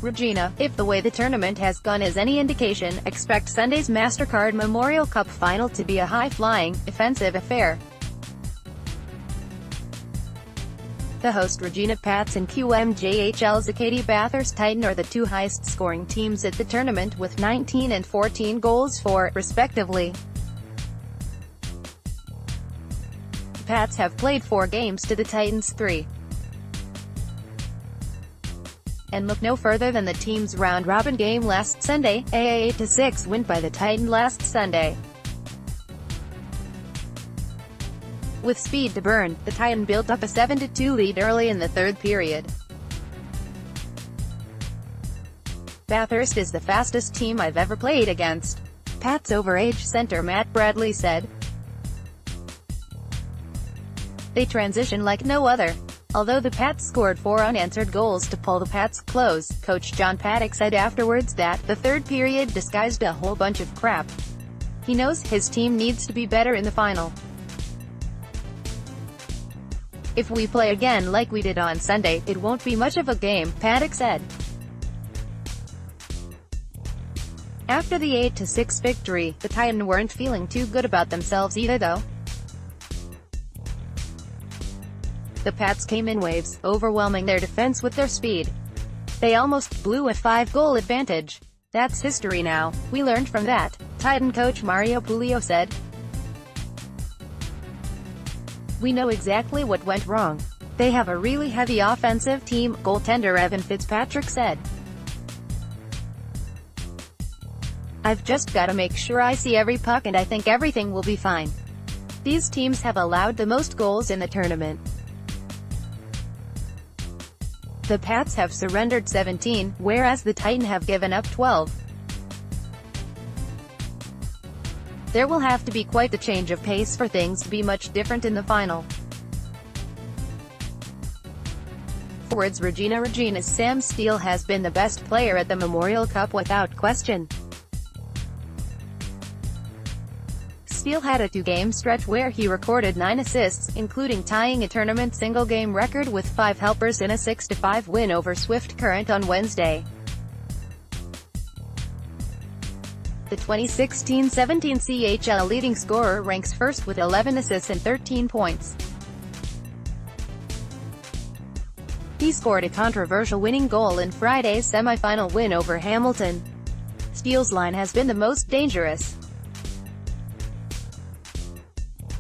Regina. If the way the tournament has gone is any indication, expect Sunday's Mastercard Memorial Cup final to be a high-flying, offensive affair. The host Regina Pats and QMJHL's Acadie-Bathurst Titan are the two highest-scoring teams at the tournament with 19 and 14 goals for, respectively. The Pats have played 4 games to the Titans' 3. And look no further than the team's round-robin game last Sunday, a 8-6 win by the Titan last Sunday. With speed to burn, the Titan built up a 7-2 lead early in the third period. Bathurst is the fastest team I've ever played against, Pats overage center Matt Bradley said. They transition like no other. Although the Pats scored 4 unanswered goals to pull the Pats close, Coach John Paddock said afterwards that the third period disguised a whole bunch of crap. He knows his team needs to be better in the final. If we play again like we did on Sunday, it won't be much of a game, Paddock said. After the 8-6 victory, the Titan weren't feeling too good about themselves either though. The Pats came in waves, overwhelming their defense with their speed. They almost blew a 5-goal advantage. That's history now. We learned from that, Titan coach Mario Pulido said. We know exactly what went wrong. They have a really heavy offensive team, goaltender Evan Fitzpatrick said. I've just got to make sure I see every puck and I think everything will be fine. These teams have allowed the most goals in the tournament. The Pats have surrendered 17, whereas the Titan have given up 12. There will have to be quite the change of pace for things to be much different in the final. Forwards Regina's Sam Steele has been the best player at the Memorial Cup without question. Steele had a 2-game stretch where he recorded 9 assists, including tying a tournament single-game record with 5 helpers in a 6-5 win over Swift Current on Wednesday. The 2016-17 CHL leading scorer ranks first with 11 assists and 13 points. He scored a controversial winning goal in Friday's semi-final win over Hamilton. Steele's line has been the most dangerous.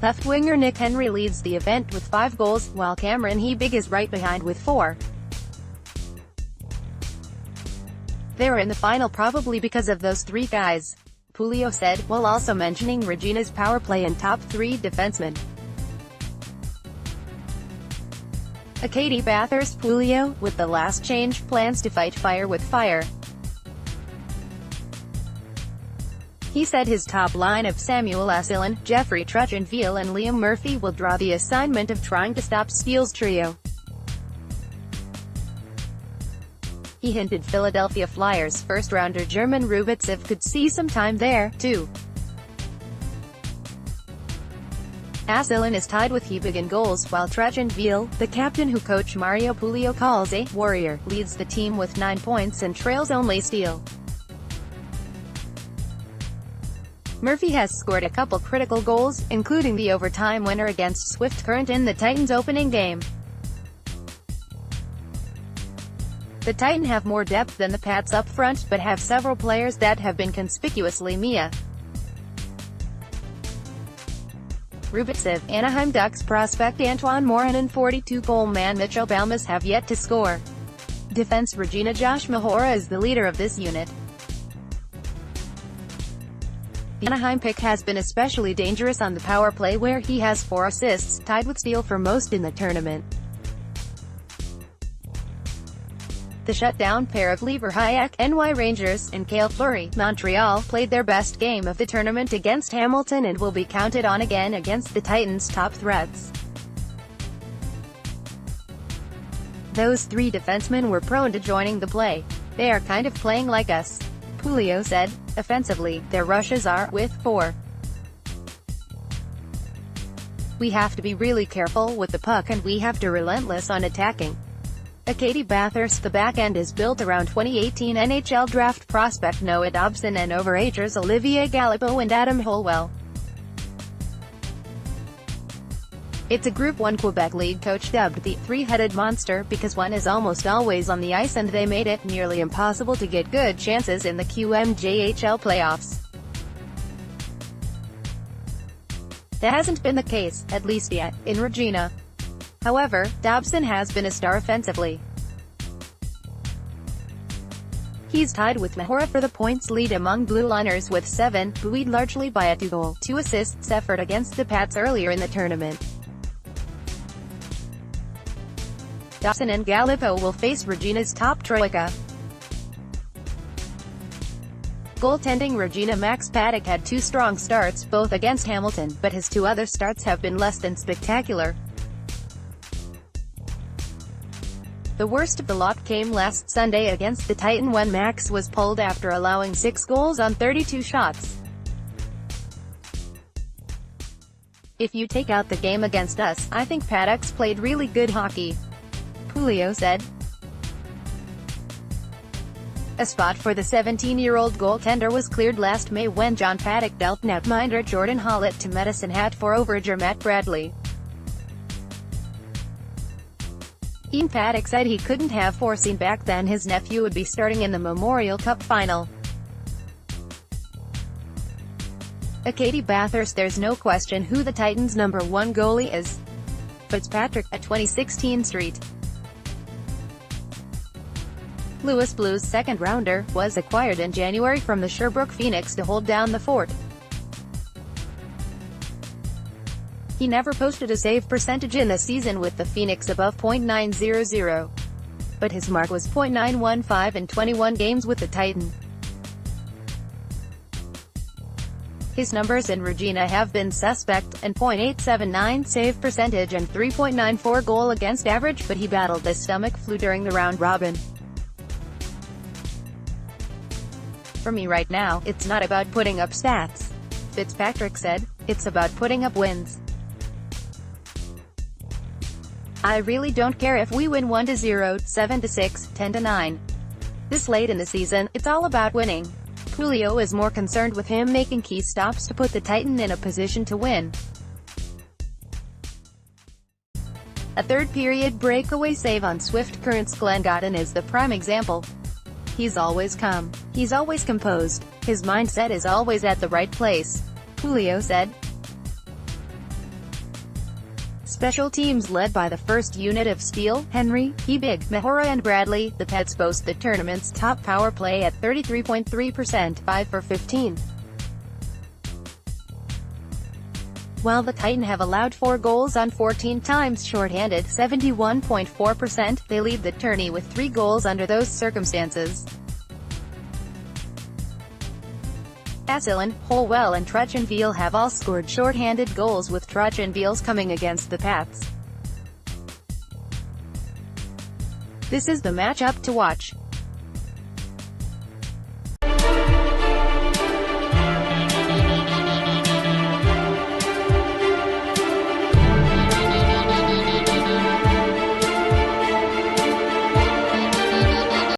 Left winger Nick Henry leads the event with 5 goals, while Cameron Hebig is right behind with 4. They're in the final probably because of those 3 guys, Pulido said, while also mentioning Regina's power play and top 3 defensemen. Acadie-Bathurst Pulido, with the last change, plans to fight fire with fire. He said his top line of Samuel Asselin, Jeffrey Trutchenville and Liam Murphy will draw the assignment of trying to stop Steele's trio. He hinted Philadelphia Flyers first-rounder German Rubitsev could see some time there, too. Asselin is tied with Hebig in goals, while Trutchenville, the captain who coach Mario Pulido calls a warrior, leads the team with 9 points and trails only Steele. Murphy has scored a couple critical goals, including the overtime winner against Swift Current in the Titans' opening game. The Titan have more depth than the Pats up front, but have several players that have been conspicuously Mia. Rubitsev, Anaheim Ducks prospect Antoine Morin and 42-goal man Mitchell Balmas have yet to score. Defense Regina Josh Mahora is the leader of this unit. The Anaheim pick has been especially dangerous on the power play where he has 4 assists, tied with Steele for most in the tournament. The shutdown pair of Lever Hayek, NY Rangers, and Cale Fleury, Montreal, played their best game of the tournament against Hamilton and will be counted on again against the Titans' top threats. Those 3 defensemen were prone to joining the play. They are kind of playing like us, Pulido said. Offensively, their rushes are, with 4. We have to be really careful with the puck and we have to relentless on attacking. Acadie-Bathurst. The back end is built around 2018 NHL draft prospect Noah Dobson and overagers Olivier Gallipeau and Adam Holwell. It's a Group 1 Quebec League coach dubbed the three-headed monster because one is almost always on the ice and they made it nearly impossible to get good chances in the QMJHL playoffs. That hasn't been the case, at least yet, in Regina. However, Dobson has been a star offensively. He's tied with Mahora for the points lead among blue liners with 7, buoyed largely by a 2-goal, 2-assists effort against the Pats earlier in the tournament. Dobson and Gallipeau will face Regina's top troika. Goaltending. Regina Max Paddock had 2 strong starts, both against Hamilton, but his 2 other starts have been less than spectacular. The worst of the lot came last Sunday against the Titan when Max was pulled after allowing 6 goals on 32 shots. "If you take out the game against us, I think Paddock's played really good hockey," Julio said. A spot for the 17-year-old goaltender was cleared last May when John Paddock dealt netminder Jordan Hollett to Medicine Hat for overager Matt Bradley. Ian Paddock said he couldn't have foreseen back then his nephew would be starting in the Memorial Cup final. Acadie-Bathurst. There's no question who the Titans' #1 goalie is. Fitzpatrick, a 2016 St. Louis Blues second-rounder, was acquired in January from the Sherbrooke Phoenix to hold down the fort. He never posted a save percentage in the season with the Phoenix above .900, but his mark was .915 in 21 games with the Titan. His numbers in Regina have been suspect, and .879 save percentage and 3.94 goal against average, but he battled the stomach flu during the round robin. "For me right now, it's not about putting up stats," Fitzpatrick said. "It's about putting up wins. I really don't care if we win 1-0, 7-6, 10-9. This late in the season, it's all about winning." Julio is more concerned with him making key stops to put the Titan in a position to win. A third-period breakaway save on Swift Current's Glenn Godden is the prime example. "He's always calm. He's always composed. His mindset is always at the right place," Julio said. Special teams led by the first unit of Steele, Henry, Hebig, Mahora and Bradley. The Pets boast the tournament's top power play at 33.3%, 5 for 15. While the Titan have allowed 4 goals on 14 times shorthanded, 71.4%, they lead the tourney with 3 goals under those circumstances. Asselin, Holwell and Truchenville have all scored shorthanded goals, with Truchenville's coming against the Pats. This is the matchup to watch.